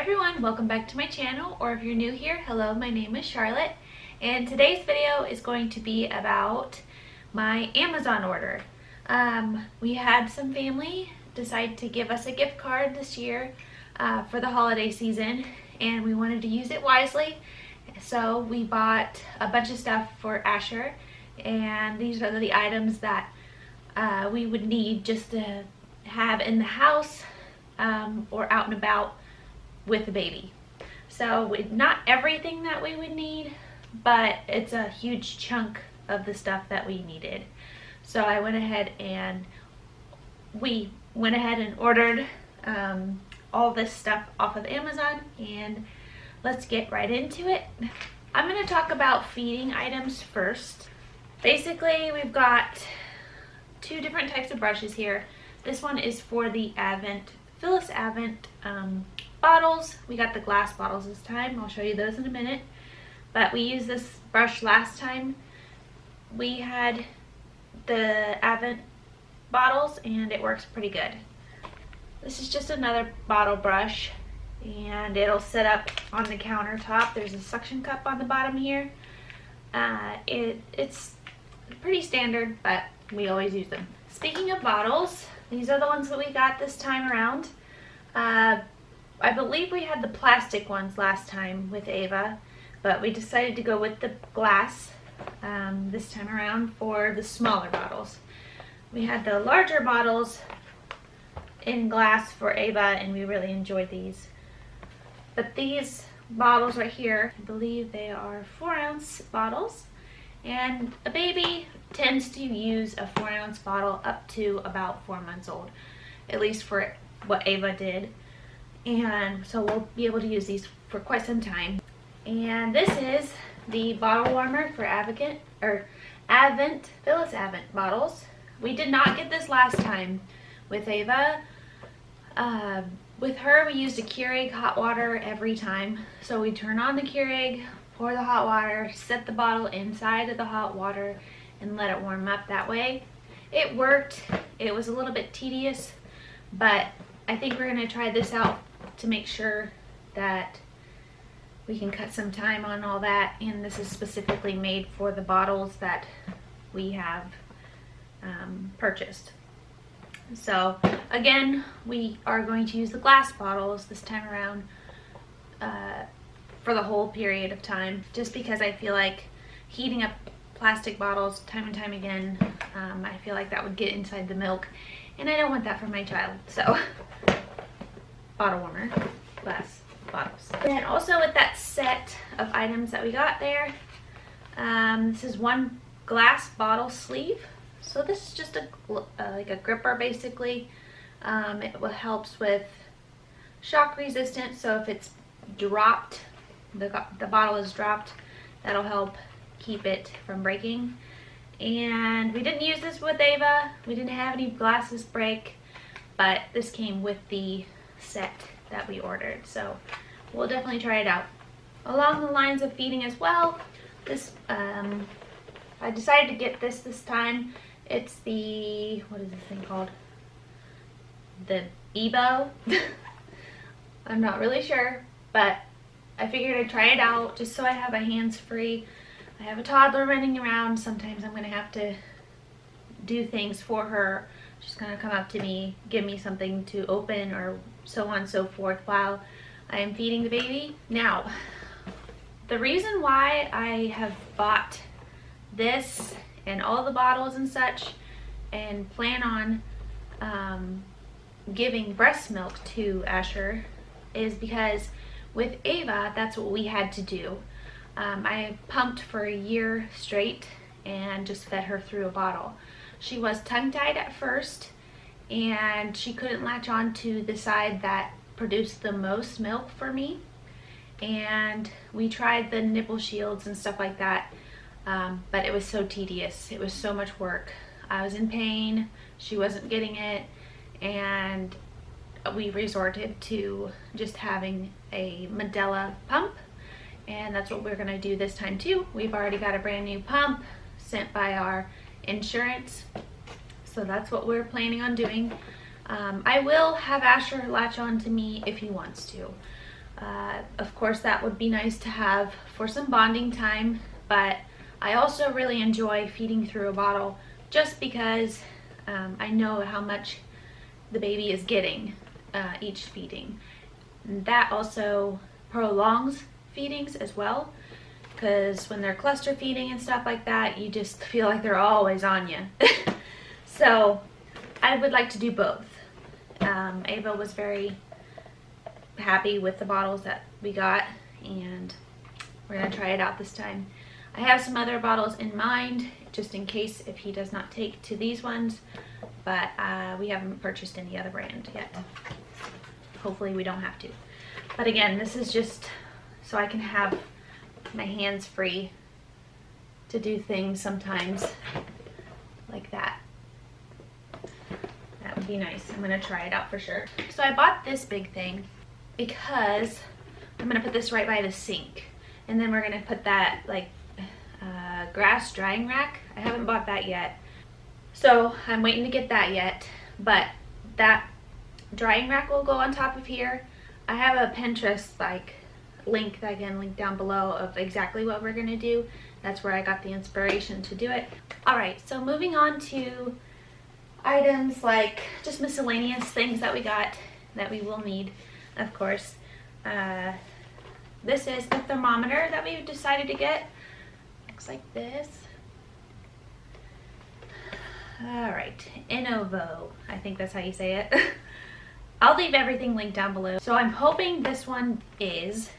everyone, welcome back to my channel, or if you're new here, hello, my name is Charlotte, and today's video is going to be about my Amazon order. We had some family decide to give us a gift card this year for the holiday season, and we wanted to use it wisely, so we bought a bunch of stuff for Asher, and these are the items that we would need just to have in the house or out and about with the baby. So not everything that we would need, but it's a huge chunk of the stuff that we needed. So I went ahead and ordered all this stuff off of Amazon, and let's get right into it. I'm going to talk about feeding items first. Basically, we've got two different types of brushes here. This one is for the Phyllis Advent bottles. We got the glass bottles this time. I'll show you those in a minute. But we used this brush last time. We had the Advent bottles and it works pretty good. This is just another bottle brush and it'll sit up on the countertop. There's a suction cup on the bottom here. It's pretty standard, but we always use them. Speaking of bottles, these are the ones that we got this time around. I believe we had the plastic ones last time with Ava, but we decided to go with the glass this time around for the smaller bottles. We had the larger bottles in glass for Ava, and we really enjoyed these. But these bottles right here, I believe they are 4-ounce bottles, and a baby tends to use a 4-ounce bottle up to about 4 months old, at least for what Ava did. And so we'll be able to use these for quite some time. And this is the bottle warmer for Phyllis Advent bottles. We did not get this last time with Ava. With her, we used a Keurig hot water every time. So we turn on the Keurig, pour the hot water, set the bottle inside of the hot water, and let it warm up that way. It worked. It was a little bit tedious, but I think we're going to try this out to make sure that we can cut some time on all that. And this is specifically made for the bottles that we have purchased. So again, we are going to use the glass bottles this time around for the whole period of time, just because I feel like heating up plastic bottles time and time again, I feel like that would get inside the milk, and I don't want that for my child. So bottle warmer, glass bottles. And also with that set of items that we got there, this is one glass bottle sleeve. So this is just like a gripper basically. It helps with shock resistance, so if it's dropped, the bottle is dropped, that'll help keep it from breaking. And we didn't use this with Ava. We didn't have any glasses break, but this came with the set that we ordered, so we'll definitely try it out. Along the lines of feeding as well, this I decided to get this time. It's the, what is this thing called? The Ebo. I'm not really sure, but I figured I'd try it out just so I have a hands-free. I have a toddler running around. Sometimes I'm going to have to do things for her. She's going to come up to me, give me something to open, or so on and so forth while I am feeding the baby. Now, the reason why I have bought this and all the bottles and such and plan on giving breast milk to Asher is because with Ava, that's what we had to do. I pumped for a year straight and just fed her through a bottle. She was tongue-tied at first, and she couldn't latch on to the side that produced the most milk for me. And we tried the nipple shields and stuff like that, but it was so tedious. It was so much work. I was in pain, she wasn't getting it, and we resorted to just having a Medela pump, and that's what we're going to do this time too. We've already got a brand new pump sent by our insurance, so that's what we're planning on doing. I will have Asher latch on to me if he wants to. Of course, that would be nice to have for some bonding time, but I also really enjoy feeding through a bottle just because I know how much the baby is getting each feeding. And that also prolongs feedings as well, because when they're cluster feeding and stuff like that, you just feel like they're always on you. So I would like to do both. Ava was very happy with the bottles that we got, and we're gonna try it out this time. I have some other bottles in mind just in case if he does not take to these ones, but we haven't purchased any other brand yet. Hopefully we don't have to. But again, this is just so I can have my hands free to do things sometimes like that. That would be nice. I'm gonna try it out for sure. So I bought this big thing because I'm gonna put this right by the sink, and then we're gonna put that like grass drying rack. I haven't bought that yet, so I'm waiting to get that yet, but that drying rack will go on top of here. I have a Pinterest like link that I can link down below of exactly what we're gonna do. That's where I got the inspiration to do it. All right, so moving on to items like just miscellaneous things that we got that we will need, of course. This is the thermometer that we decided to get. Looks like this. All right, Innovo, I think that's how you say it. I'll leave everything linked down below. So I'm hoping this one is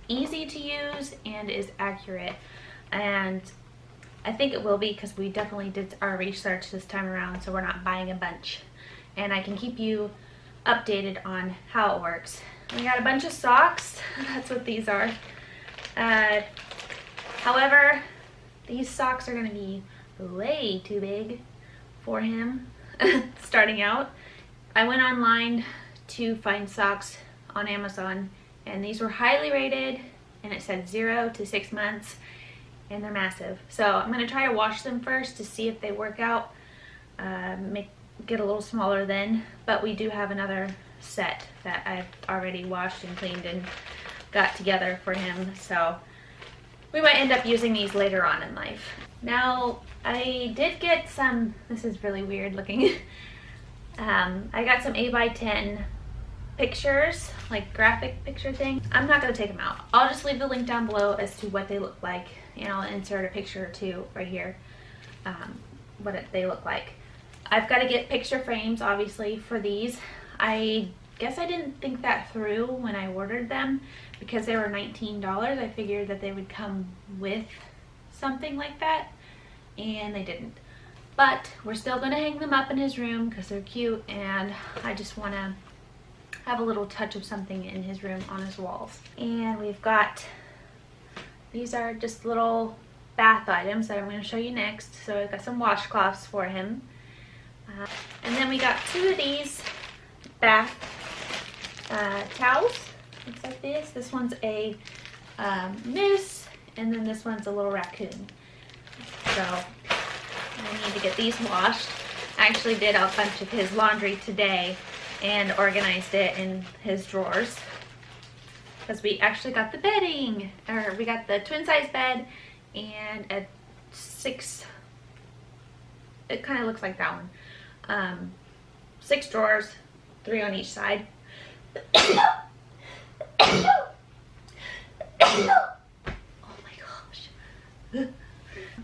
easy to use and is accurate, and I think it will be because we definitely did our research this time around, so we're not buying a bunch, and I can keep you updated on how it works. We got a bunch of socks. That's what these are. However, these socks are going to be way too big for him starting out. I went online to find socks on Amazon, and these were highly rated, and it said 0 to 6 months, and they're massive. So I'm going to try to wash them first to see if they work out, get a little smaller then, but we do have another set that I've already washed and cleaned and got together for him, so we might end up using these later on in life. Now, I did get some, this is really weird looking, I got some 8x10 pictures, like graphic picture thing. I'm not going to take them out. I'll just leave the link down below as to what they look like, and I'll insert a picture or two right here, they look like. I've got to get picture frames, obviously, for these. I guess I didn't think that through when I ordered them because they were $19. I figured that they would come with something like that, and they didn't. But we're still going to hang them up in his room because they're cute, and I just want to have a little touch of something in his room on his walls. And we've got, these are just little bath items that I'm going to show you next. So I've got some washcloths for him. And then we got 2 of these bath towels. Looks like this. This one's a moose, and then this one's a little raccoon. So I need to get these washed. I actually did a bunch of his laundry today and organized it in his drawers because we actually got the bedding, or we got the twin size bed and a 6, it kind of looks like that one, 6 drawers, 3 on each side. Oh my gosh.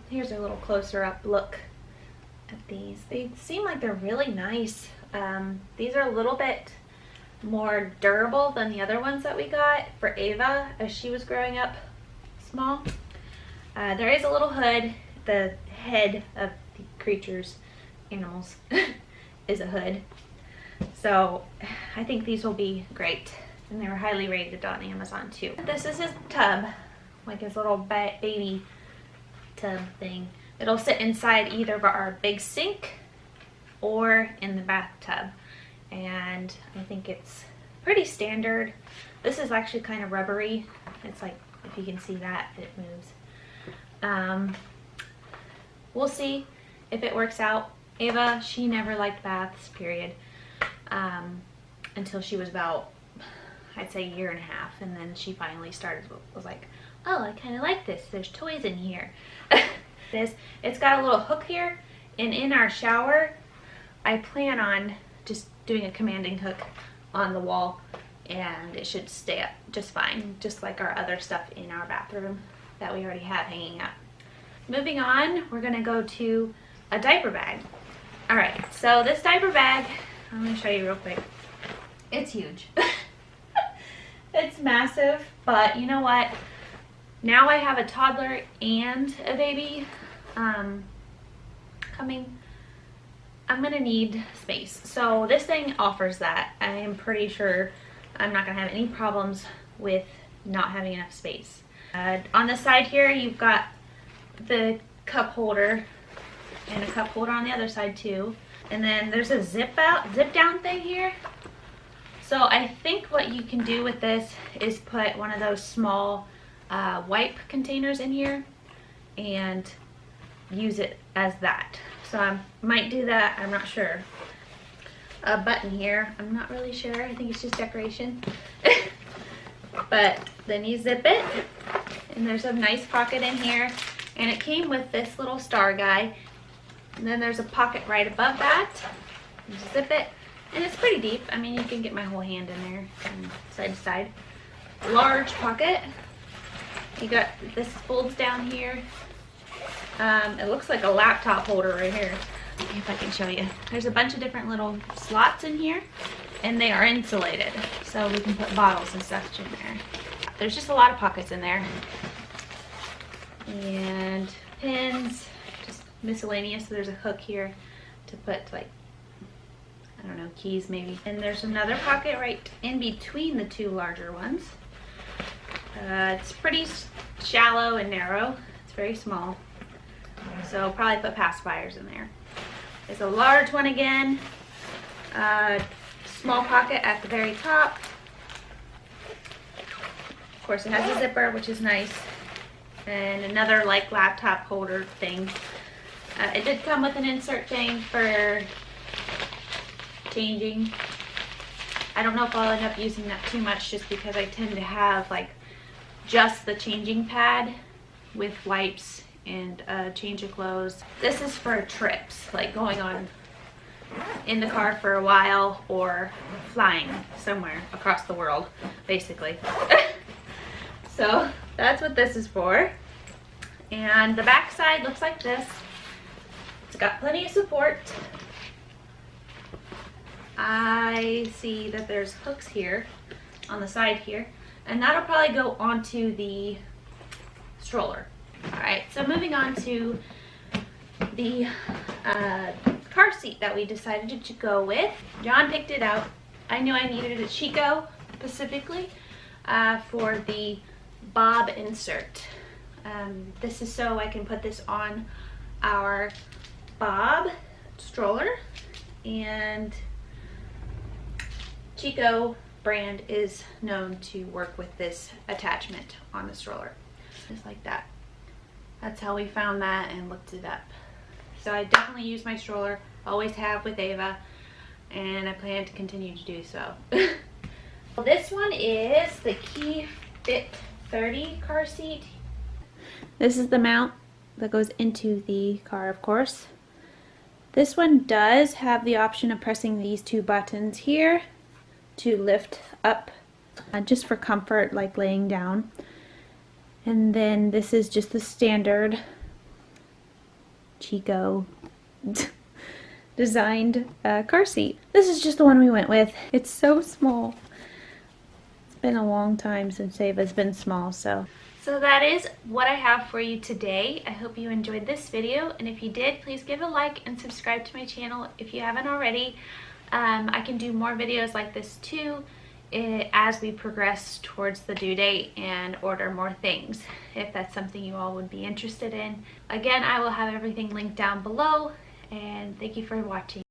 Here's a little closer up look at these. They seem like they're really nice. These are a little bit more durable than the other ones that we got for Ava as she was growing up small. There is a little hood. The head of the creatures, animals, is a hood. So I think these will be great, and they were highly rated on Amazon too. This is his tub, like his little baby tub thing. It'll sit inside either of our big sink or in the bathtub, and I think it's pretty standard. This is actually kind of rubbery. It's like, if you can see that, it moves. We'll see if it works out. Ava, she never liked baths, period, until she was about, I'd say a year and a half, and then she finally was like, oh, I kind of like this. There's toys in here. It's got a little hook here, and in our shower, I plan on just doing a commanding hook on the wall, and it should stay up just fine, just like our other stuff in our bathroom that we already have hanging up. Moving on, we're gonna go to a diaper bag. All right, so this diaper bag, I'm gonna show you real quick. It's huge. It's massive, but you know what? Now I have a toddler and a baby coming. I'm gonna need space. So this thing offers that. I am pretty sure I'm not gonna have any problems with not having enough space. On the side here, you've got the cup holder and a cup holder on the other side too. And then there's a zip down thing here. So I think what you can do with this is put one of those small wipe containers in here and use it as that. So I might do that, I'm not sure. A button here, I'm not really sure, I think it's just decoration. But then you zip it, and there's a nice pocket in here, and it came with this little star guy. And then there's a pocket right above that. You zip it, and it's pretty deep. I mean, you can get my whole hand in there, side to side. Large pocket. You got this folds down here. It looks like a laptop holder right here. Let's see if I can show you. There's a bunch of different little slots in here, and they are insulated, so we can put bottles and stuff in there. There's just a lot of pockets in there, and pins, just miscellaneous. So there's a hook here to put, like, I don't know, keys maybe. And there's another pocket right in between the two larger ones. It's pretty shallow and narrow. It's very small, so I'll probably put pacifiers in there. There's a large one again. Small pocket at the very top. Of course, it has a zipper, which is nice, and another like laptop holder thing. It did come with an insert thing for changing. I don't know if I'll end up using that too much, just because I tend to have like just the changing pad with wipes and a change of clothes. This is for trips, like going on in the car for a while or flying somewhere across the world, basically. So that's what this is for. And the back side looks like this. It's got plenty of support. I see that there's hooks here on the side here, and that'll probably go onto the stroller. All right, so moving on to the car seat that we decided to go with. John picked it out. I knew I needed a Chico specifically for the bob insert. This is so I can put this on our bob stroller, and Chico brand is known to work with this attachment on the stroller, just like that. That's how we found that and looked it up. So I definitely use my stroller, always have with Ava, and I plan to continue to do so. This one is the Key Fit 30 car seat. This is the mount that goes into the car, of course. This one does have the option of pressing these two buttons here to lift up, just for comfort, like laying down. And then this is just the standard Chico designed car seat. This is just the one we went with. It's so small. It's been a long time since Ava's been small, so that is what I have for you today. I hope you enjoyed this video, and if you did, please give a like and subscribe to my channel if you haven't already. I can do more videos like this too as we progress towards the due date and order more things, if that's something you all would be interested in. Again, I will have everything linked down below, and thank you for watching.